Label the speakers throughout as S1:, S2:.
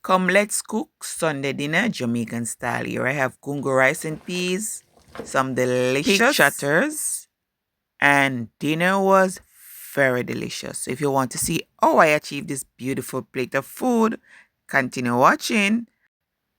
S1: Come, let's cook Sunday dinner Jamaican style. Here I have Gungo rice and peas, some delicious pig Trotters, and dinner was very delicious. If you want to see how I achieved this beautiful plate of food, continue watching.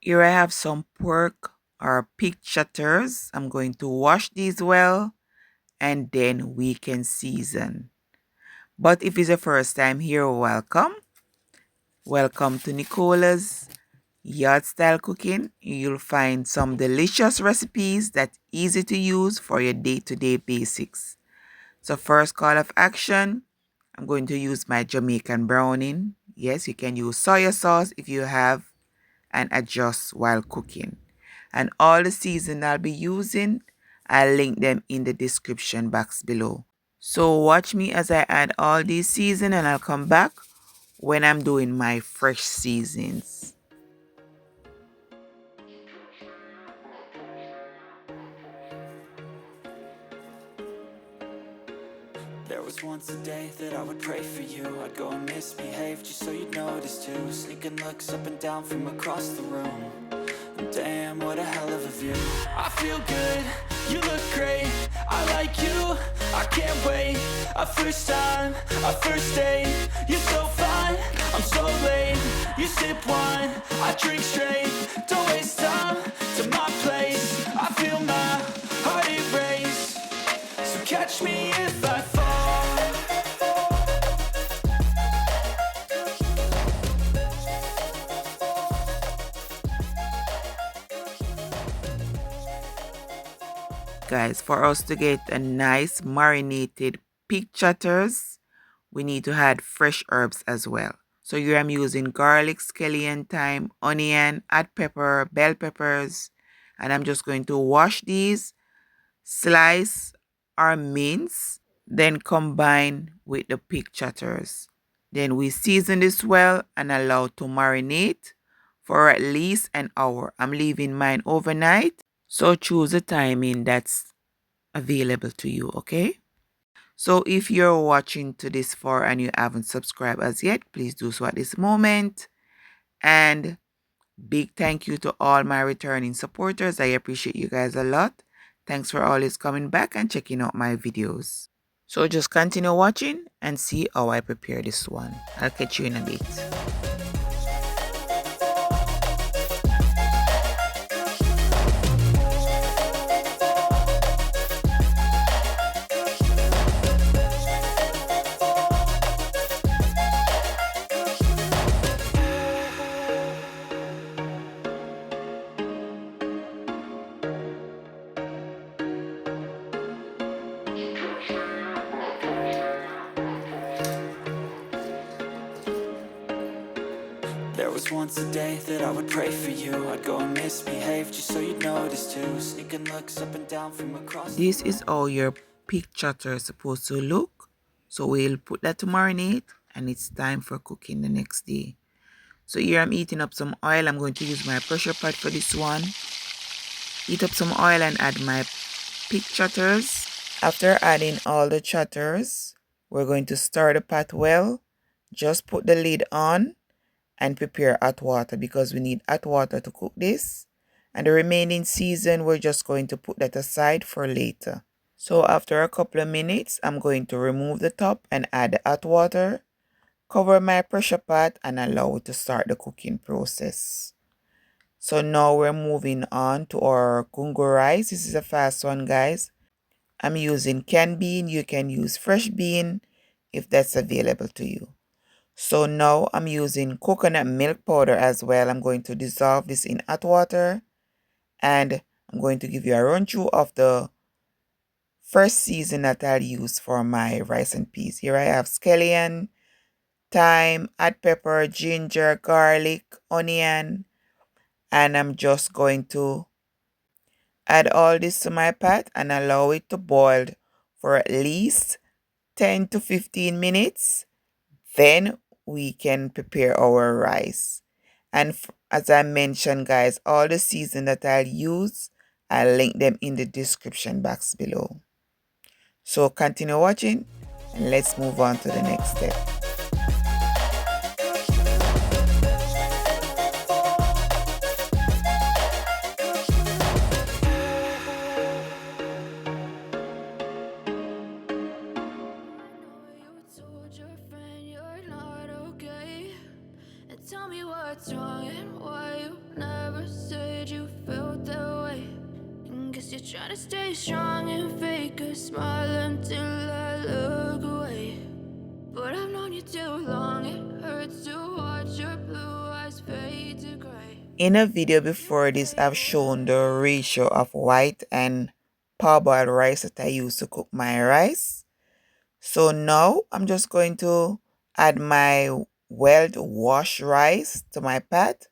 S1: Here I have some pork or pig Trotters. I'm going to wash these well and then we can season. But if it's your first time here, welcome. Welcome to Nicola's Yard Style Cooking. You'll find some delicious recipes that's easy to use for your day-to-day basics. So first call of action, I'm going to use my Jamaican browning. Yes, you can use soy sauce if you have, and adjust while cooking. And all the season I'll be using, I'll link them in the description box below. So watch me as I add all these seasons and I'll come back when I'm doing my fresh seasons.
S2: There was once a day that I would pray for you. I'd go and misbehave just so you'd notice too. Sneaking looks up and down from across the room. And damn, what a hell of a view. I feel good, you look great. I like you, I can't wait. A first time, a first date. You're so fine, I'm so late. You sip wine, I drink straight. Don't waste time to my place. I feel my heart erase. So catch me if I fall.
S1: Guys, for us to get a nice marinated pig Trotters, we need to add fresh herbs as well. So here I'm using garlic, scallion, thyme, onion, add pepper, bell peppers, and I'm just going to wash these, slice or mince, then combine with the pig Trotters. Then we season this well and allow to marinate for at least an hour. I'm leaving mine overnight, so choose a timing that's available to you, okay? So if you're watching to this far and you haven't subscribed as yet, please do so at this moment. And big thank you to all my returning supporters. I appreciate you guys a lot. Thanks for always coming back and checking out my videos. So just continue watching and see how I prepare this one. I'll catch you in a bit.
S2: There was once a day that I would pray for you. I'd go and misbehave just so you'd notice too. Sneaking looks up and down from across.
S1: This is how your pig Trotter is supposed to look. So we'll put that to marinate and it's time for cooking the next day. So here I'm heating up some oil. I'm going to use my pressure pot for this one. Heat up some oil and add my pig Trotters. After adding all the Trotters, we're going to stir the pot well. Just put the lid on and prepare hot water because we need hot water to cook this. And the remaining season, we're just going to put that aside for later. So after a couple of minutes, I'm going to remove the top and add the hot water. Cover my pressure pot and allow it to start the cooking process. So now we're moving on to our Gungo rice. This is a fast one, guys. I'm using canned bean. You can use fresh bean if that's available to you. So now I'm using coconut milk powder as well. I'm going to dissolve this in hot water. And I'm going to give you a run through of the first season that I'll use for my rice and peas. Here I have scallion, thyme, add pepper, ginger, garlic, onion. And I'm just going to add all this to my pot and allow it to boil for at least 10 to 15 minutes. Then we can prepare our rice. And as I mentioned, guys, all the season that I'll use, I'll link them in the description box below. So continue watching and let's move on to the next step.
S2: me what's wrong and why you never said you felt that way. Guess you're trying to stay strong and fake a smile until I look away. But I've known you too long, it hurts to watch your blue eyes fade to gray.
S1: In a video before this, I've shown the ratio of white and parboiled rice that I use to cook my rice. So now I'm just going to add my well-washed rice to my pot.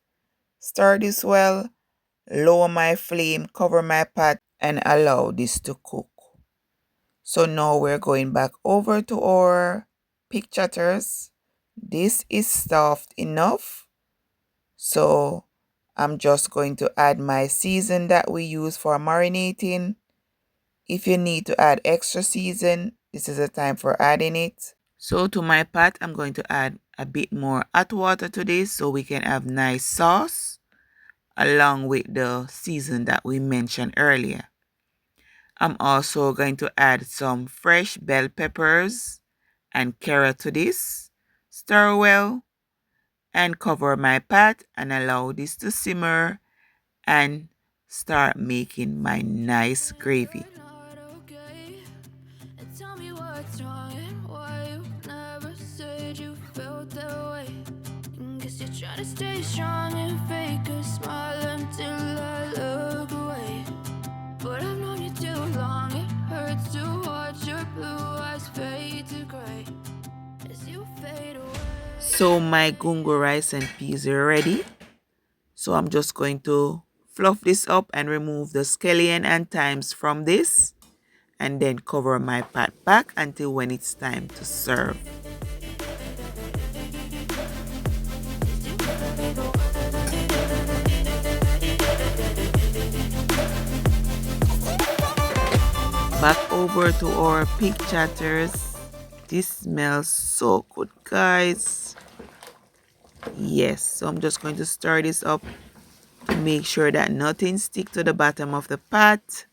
S1: Stir this well, lower my flame, cover my pot, and allow this to cook. So now we're going back over to our pig chatters. This is soft enough. So I'm just going to add my season that we use for marinating. If you need to add extra season, this is the time for adding it. So to my pot, I'm going to add a bit more hot water to this so we can have nice sauce along with the season that we mentioned earlier. I'm also going to add some fresh bell peppers and carrot to this. Stir well and cover my pot and allow this to simmer and start making my nice gravy.
S2: Tell me what's wrong and why you never said you felt that way. Guess you're trying to stay strong and fake a smile until I look away. But I've known you too long, it hurts to watch your blue eyes fade to gray as you fade away.
S1: So my gungo rice and peas are ready. So I'm just going to fluff this up and remove the scallion and thymes from this, and then cover my pot back until when it's time to serve. Back over to our pig chatters. This smells so good, guys. Yes, so I'm just going to stir this up to make sure that nothing sticks to the bottom of the pot.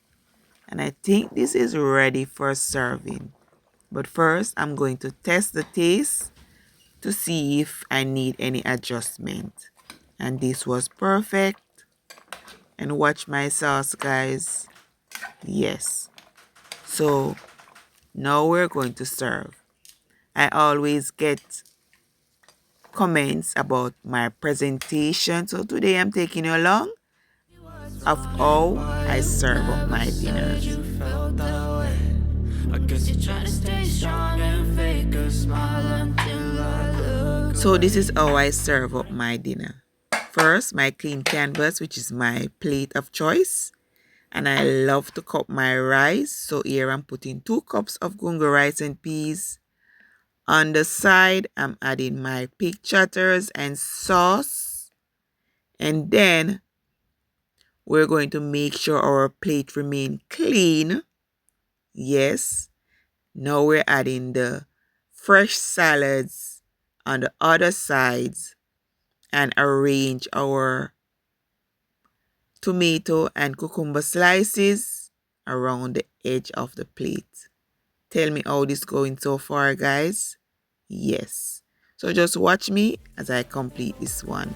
S1: And I think this is ready for serving. But first, I'm going to test the taste to see if I need any adjustment. And this was perfect. And watch my sauce, guys. Yes. So now we're going to serve. I always get comments about my presentation. So today I'm taking you along of how I serve up my dinners. So this is how I serve up my dinner. First, my clean canvas, which is my plate of choice. And I love to cook my rice. So here I'm putting 2 cups of gungo rice and peas. On the side, I'm adding my pig chatters and sauce. And then we're going to make sure our plate remain clean. Yes. Now we're adding the fresh salads on the other sides and arrange our tomato and cucumber slices around the edge of the plate. Tell me how this going so far, guys. Yes. So just watch me as I complete this one.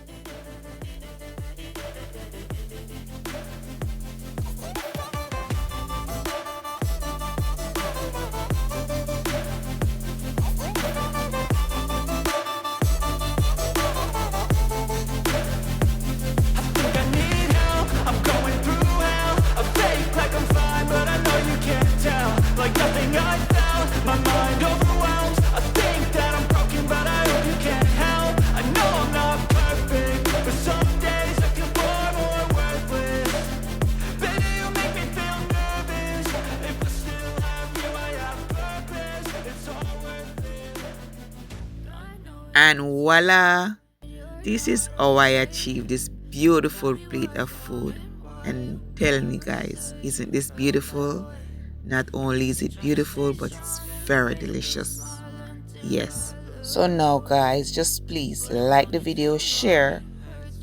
S1: And voila, this is how I achieved this beautiful plate of food. And tell me, guys, isn't this beautiful? Not only is it beautiful, but it's very delicious. Yes. So now, guys, just please like the video, share,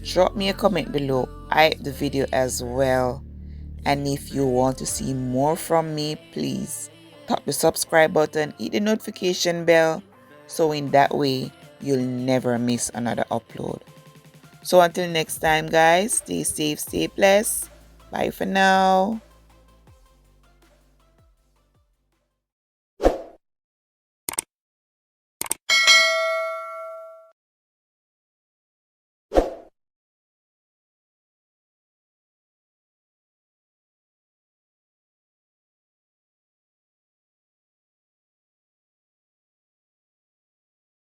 S1: drop me a comment below, hype the video as well. And if you want to see more from me, please tap the subscribe button, hit the notification bell, so in that way you'll never miss another upload. So until next time, guys, stay safe, stay blessed. Bye for now.